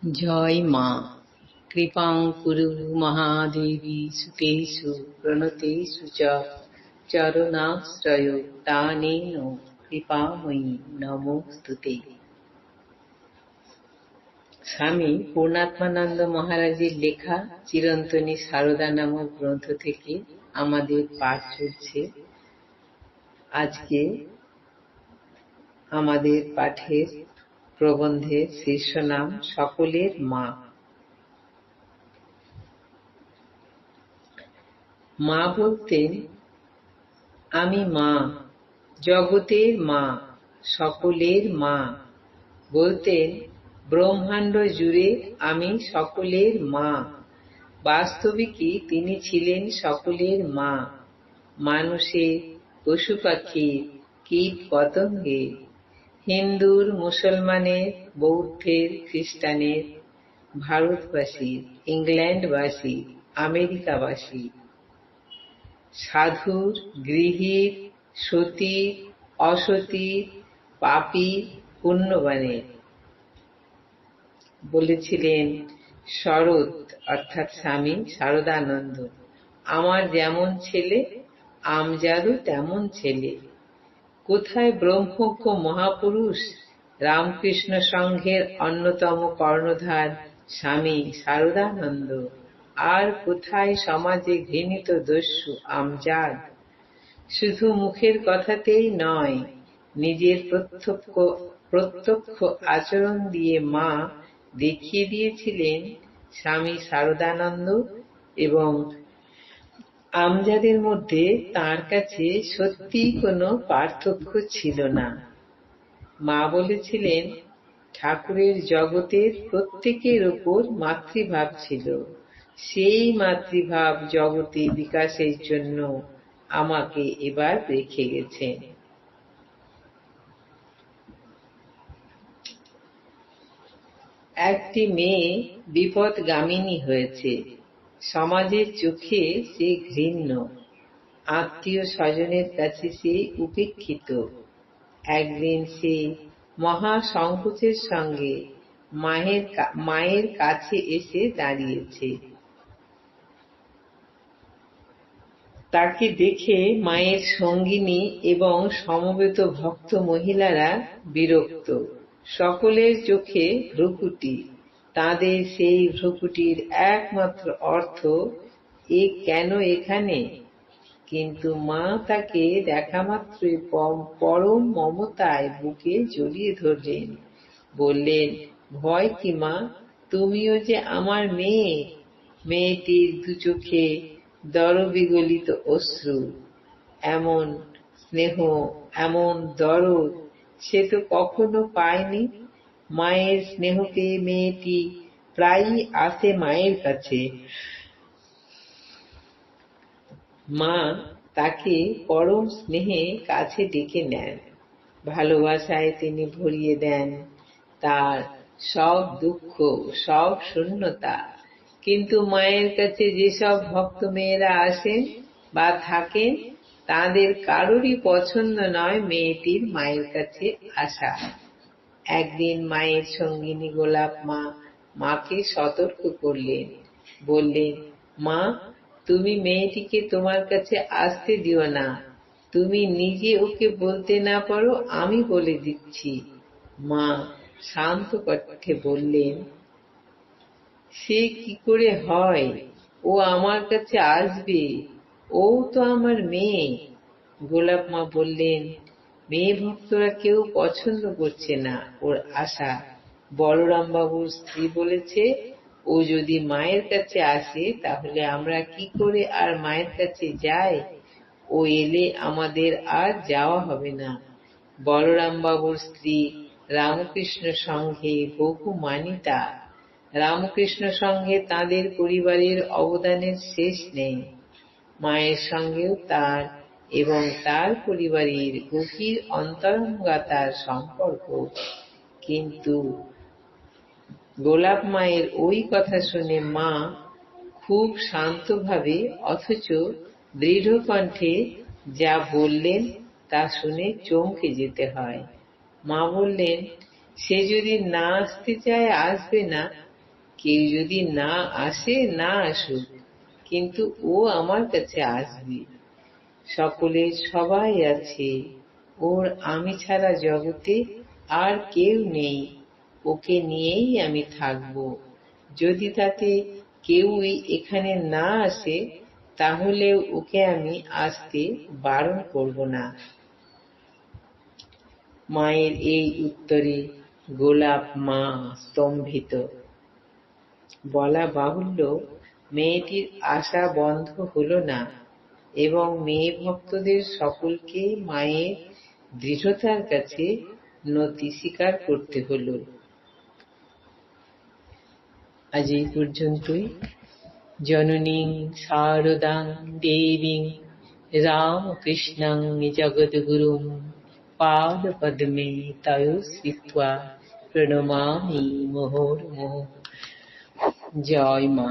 जय माँ। कृपां कुरु महादेवी सुतेषु प्रणतेषु च चरणाश्रयो दानेन কৃপাময়ী নমোস্তুতে। স্বামী পূর্ণাত্মানন্দ মহারাজের লেখা চিরন্তনী সারদা নামক গ্রন্থ থেকে আমাদের পাঠ চলছে। আজকে আমাদের পাঠের প্রবন্ধের শীর্ষ নাম সকলের মা। মা বলতেন, আমি মা, জগতের মা, সকলের মা। বলতেন, ব্রহ্মাণ্ড জুড়ে আমি সকলের মা। বাস্তবিকই তিনি ছিলেন সকলের মা। মানুষের, পশু পাখির, কীট পতঙ্গের, হিন্দুর, মুসলমানের, বৌদ্ধের, খ্রিস্টানের, ভারতবাসীর, ইংল্যান্ডবাসীর, আমেরিকাবাসীর, সাধুর, গৃহীর, সতীর, অসতীর, পাপীর, পুণ্যবানের। বলেছিলেন শরৎ অর্থাৎ স্বামী শারদানন্দ, আমার যেমন ছেলে আমজাদও তেমন ছেলে। কোথায় ব্রহ্মজ্ঞ মহাপুরুষ রামকৃষ্ণ সংঘের অন্যতম কর্ণধার স্বামী শারদানন্দ, আর কোথায় সমাজে ঘৃণিত দস্যু আমজাদ? শুধু মুখের কথাতেই নয়, নিজের প্রত্যক্ষ আচরণ দিয়ে মা দেখিয়ে দিয়েছিলেন স্বামী শারদানন্দ এবং আমজাদের মধ্যে তাঁর কাছে সত্যিই কোনো পার্থক্য ছিল না। মা বলেছিলেন, ঠাকুরের জগতের প্রত্যেকের ওপর মাতৃভাব ছিল। সেই মাতৃভাব জগতে বিকাশের জন্য আমাকে এবার রেখে গেছেন। একটি মেয়ে বিপদগামিনী হয়েছে। সমাজের চোখে সে ঘৃণ্য, আত্মীয় স্বজনের কাছে সে উপেক্ষিত। একদিন সে মহা সংকোচের সঙ্গে মায়ের কাছে এসে দাঁড়িয়েছে। তাকে দেখে মায়ের সঙ্গিনী এবং সমবেত ভক্ত মহিলারা বিরক্ত। সকলের চোখে ভ্রুকুটি। তাদের সেই ভ্রুকুটির একমাত্র অর্থ, এ কেন এখানে? কিন্তু মা তাকে দেখা মাত্রই পরম মমতায় বুকে জড়িয়ে ধরলেন। বললেন, ভয় কি মা, তুমিও যে আমার মেয়ে। মেয়েটির দু চোখে দরবিগলিত অশ্রু। এমন স্নেহ, এমন দরদ সে তো কখনো পায়নি। মায়ের স্নেহ পেয়ে মেয়েটি প্রায়ই আসে মায়ের কাছে। মা তাকে পরম স্নেহে কাছে ডেকে নেন। ভালোবাসায় তিনি ভরিয়ে দেন তার সব দুঃখ, সব শূন্যতা। কিন্তু মায়ের কাছে যেসব ভক্ত মেয়েরা আসেন বা থাকেন, তাদের কারোরই পছন্দ নয় মেয়েটির মায়ের কাছে আসা। একদিন মায়ের সঙ্গিনী গোলাপ মা মাকে সতর্ক করলেন। বললেন, মা, তুমি মেয়েটিকে তোমার কাছে আসতে দিও না। তুমি নিজে ওকে বলতে না পারো, আমি বলে দিচ্ছি। মা শান্ত কণ্ঠে বললেন, সে কি করে হয়? ও আমার কাছে আসবে, ও তো আমার মেয়ে। গোলাপ মা বললেন, মেয়ে ভক্তরা কেউ পছন্দ করছে না ওর আশা। বলরাম বাবুর স্ত্রী বলেছে, ও যদি মায়ের কাছে আসে তাহলে আমরা কি করে আর মায়ের কাছে যাই? ও এলে আমাদের আর যাওয়া হবে না। বলরাম বাবুর স্ত্রী রামকৃষ্ণ সংঘে বহু মানিতা। রামকৃষ্ণ সংঘে তাঁদের পরিবারের অবদানের শেষ নেই। মায়ের সঙ্গেও তার এবং তার পরিবারের গভীর অন্তরঙ্গতার সম্পর্ক। কিন্তু গোলাপ মায়ের ওই কথা শুনে মা খুব শান্তভাবে অথচ দৃঢ় কণ্ঠে যা বললেন তা শুনে চমকে যেতে হয়। মা বললেন, সে যদি না আসতে চায় আসবে না, কেউ যদি না আসে, না আসুক, কিন্তু ও আমার কাছে আসবে। সকলের সবাই আছে, ওর আমি ছাড়া জগতে আর কেউ নেই। ওকে নিয়েই আমি থাকব। যদি তাতে কেউই এখানে না আসে, তাহলে ওকে আমি আসতে বারণ করব না। মায়ের এই উত্তরে গোলাপ মা স্তম্ভিত। বলা বাহুল্য, মেয়েটির আশা বন্ধ হল না এবং মেয়ে ভক্তদের সকলকে মায়ের দৃঢ়তার কাছে নতি স্বীকার করতে হল। আজ এই পর্যন্তই। জননীং শারদাং দেবীং রামকৃষ্ণং জগদ্গুরুং পাদপদ্মে তয়ো স্থিত্বা প্রণমামি মুহুর্মুহুঃ। জয় মা।